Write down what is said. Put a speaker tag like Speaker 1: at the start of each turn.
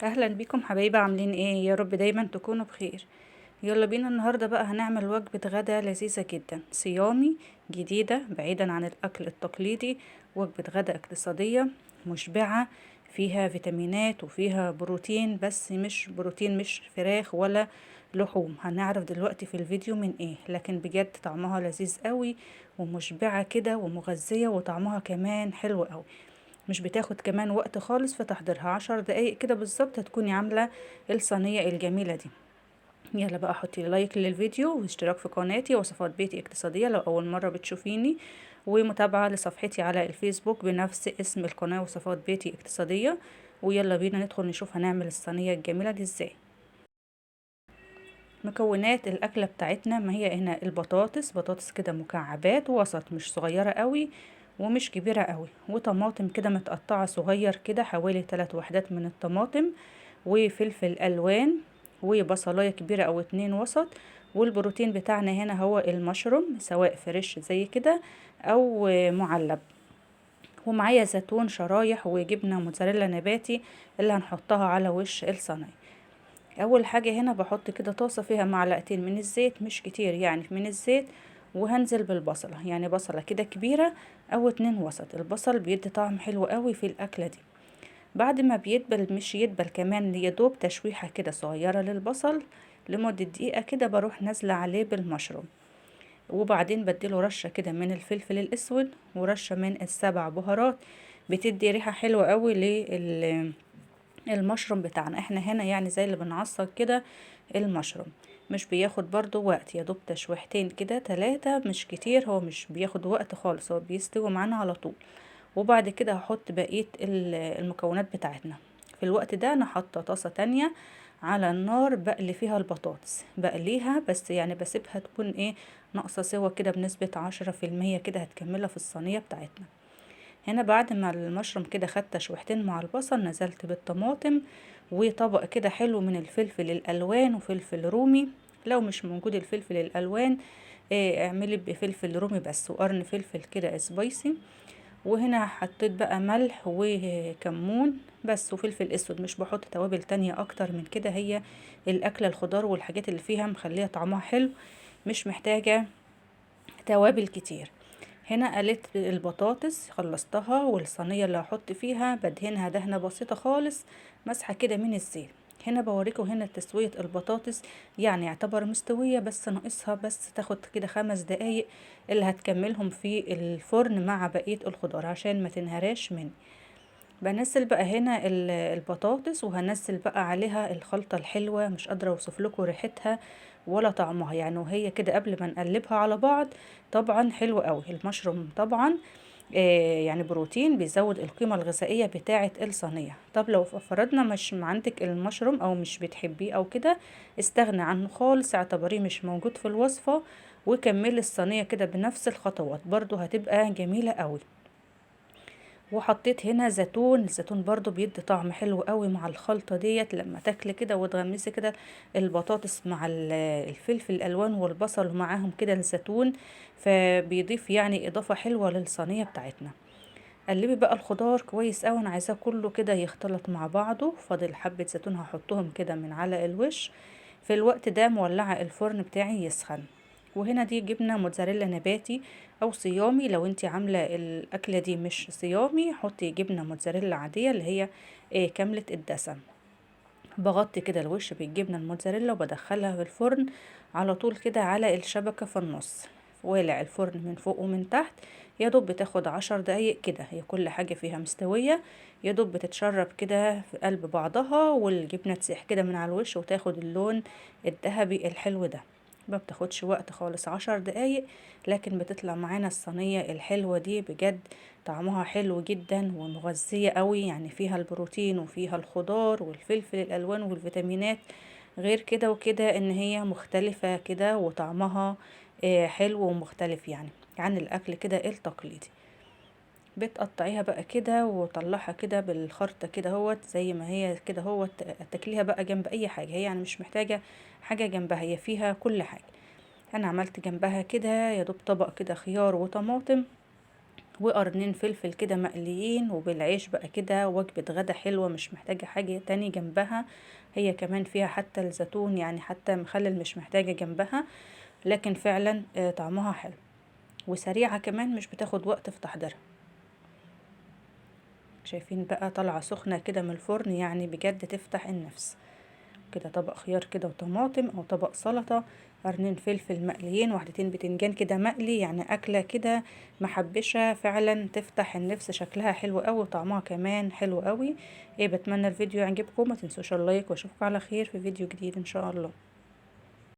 Speaker 1: اهلا بيكم حبايبي، عاملين ايه؟ يا رب دايما تكونوا بخير. يلا بينا النهارده بقى هنعمل وجبة غدا لذيذة جدا صيامي جديدة بعيدا عن الاكل التقليدي. وجبة غدا اقتصادية مشبعة، فيها فيتامينات وفيها بروتين، بس مش بروتين مش فراخ ولا لحوم. هنعرف دلوقتي في الفيديو من ايه، لكن بجد طعمها لذيذ قوي ومشبعة كده ومغذية، وطعمها كمان حلو قوي. مش بتاخد كمان وقت خالص في تحضيرها، 10 دقايق كده بالظبط هتكوني عاملة الصينية الجميلة دي. يلا بقى حطي لايك للفيديو واشتراك في قناتي وصفات بيتي اقتصادية لو أول مرة بتشوفيني، ومتابعة لصفحتي على الفيسبوك بنفس اسم القناة وصفات بيتي اقتصادية. ويلا بينا ندخل نشوف هنعمل الصينية الجميلة دي ازاي. مكونات الأكلة بتاعتنا، ما هي هنا بطاطس كده مكعبات وسط، مش صغيرة قوي ومش كبيرة قوي، وطماطم كده متقطعة صغير كده حوالي 3 وحدات من الطماطم، وفلفل ألوان، وبصلاية كبيرة أو 2 وسط. والبروتين بتاعنا هنا هو المشروم، سواء فريش زي كده أو معلب. ومعايا زيتون شرايح وجبنة موتزاريلا نباتي اللي هنحطها على وش الصينية. اول حاجة هنا بحط كده طاسة فيها معلقتين من الزيت، مش كتير يعني من الزيت، وهنزل بالبصلة، يعني بصلة كده كبيرة او 2 وسط. البصل بيدي طعم حلو قوي في الاكلة دي. بعد ما بيدبل، مش يدبل كمان، يدوب تشويحة كده صغيرة للبصل لمدة دقيقة كده، بروح نازلة عليه بالمشروم. وبعدين بديله رشة كده من الفلفل الاسود ورشة من السبع بهارات، بتدي ريحة حلوة قوي المشروم بتاعنا. احنا هنا يعني زي اللي بنعصر كده المشروم. مش بياخد برضو وقت، يا دوب تشويحتين كده 3، مش كتير، هو مش بياخد وقت خالص، هو بيستوي معانا على طول. وبعد كده هحط بقية المكونات بتاعتنا. في الوقت ده انا حاطه طاسة تانية على النار بقلي فيها البطاطس، بقليها بس يعني بسيبها تكون ايه، ناقصة سوا كده بنسبة 10% كده، هتكملها في الصينية بتاعتنا. هنا بعد ما المشروم كده خد تشويحتين مع البصل، نزلت بالطماطم وطبق كده حلو من الفلفل الالوان وفلفل رومي. لو مش موجود الفلفل الالوان، اعملي بفلفل رومي بس، وقرن فلفل كده سبايسي. وهنا حطيت بقى ملح وكمون بس، وفلفل اسود، مش بحط توابل تانية اكتر من كده. هي الاكلة الخضار والحاجات اللي فيها مخليها طعمها حلو، مش محتاجة توابل كتير. هنا قليت البطاطس خلصتها، والصينية اللي هحط فيها بدهنها دهنة بسيطة خالص، مسحة كده من الزيت. هنا بوريكم هنا تسوية البطاطس، يعني يعتبر مستوية، بس ناقصها بس تاخد كده 5 دقايق اللي هتكملهم في الفرن مع بقية الخضار عشان ما تنهراش مني. بنزل بقى هنا البطاطس، وهنزل بقى عليها الخلطة الحلوة، مش قادرة اوصف لكم ريحتها ولا طعمها يعني، وهي كده قبل ما نقلبها على بعض. طبعا حلو قوي المشروم طبعا، يعني بروتين بيزود القيمة الغذائية بتاعة الصينية. طب لو فرضنا مش عندك المشروم او مش بتحبيه او كده، استغنى عنه خالص، اعتبريه مش موجود في الوصفة، وكملي الصينية كده بنفس الخطوات، برضو هتبقى جميلة قوي. وحطيت هنا زيتون، الزيتون برضو بيدي طعم حلو قوي مع الخلطة ديت، لما تاكلي كده وتغمسي كده البطاطس مع الفلفل الالوان والبصل ومعاهم كده الزيتون، فبيضيف يعني اضافة حلوة للصينية بتاعتنا. قلبي بقى الخضار كويس قوي، انا عايزاه كله كده يختلط مع بعضه. فاضل حبة زيتون هحطهم كده من على الوش. في الوقت ده مولعة الفرن بتاعي يسخن. وهنا دي جبنة موتزاريلا نباتي او صيامي، لو انت عاملة الاكلة دي مش صيامي حطي جبنة موتزاريلا عادية اللي هي كاملة الدسم. بغطي كده الوش بالجبنة الموتزاريلا وبدخلها في الفرن على طول كده على الشبكة في النص، والع الفرن من فوق ومن تحت. يا دوب بتاخد 10 دقايق كده، هي كل حاجة فيها مستوية، يا دوب بتتشرب كده في قلب بعضها، والجبنة تسيح كده من على الوش وتاخد اللون الذهبي الحلو ده. ما بتاخدش وقت خالص، 10 دقايق، لكن بتطلع معانا الصينية الحلوة دي بجد. طعمها حلو جدا ومغذية قوي، يعني فيها البروتين وفيها الخضار والفلفل الالوان والفيتامينات. غير كده وكده ان هي مختلفة كده، وطعمها حلو ومختلف يعني عن الاكل كده التقليدي. بتقطعيها بقى كده وطلعها كده بالخرطة كده هوت زي ما هي كده هوت، تاكليها بقى جنب اي حاجة، هي يعني مش محتاجة حاجة جنبها، هي فيها كل حاجة. انا عملت جنبها كده يا دوب طبق كده خيار وطماطم، وقرنين فلفل كده مقليين، وبالعيش بقى كده وجبة غدا حلوة مش محتاجة حاجة تاني جنبها. هي كمان فيها حتى الزيتون، يعني حتى مخلل مش محتاجة جنبها، لكن فعلا طعمها حلو وسريعة كمان، مش بتاخد وقت في تحضيرها. شايفين بقى طالعة سخنة كده من الفرن، يعني بجد تفتح النفس. كده طبق خيار كده وطماطم او طبق سلطة، قرنين فلفل مقليين، واحدتين بتنجان كده مقلي، يعني اكلة كده محبشة فعلا تفتح النفس. شكلها حلو قوي وطعمها كمان حلو قوي. بتمنى الفيديو يعجبكم، ما تنسوش اللايك، واشوفكم على خير في فيديو جديد ان شاء الله.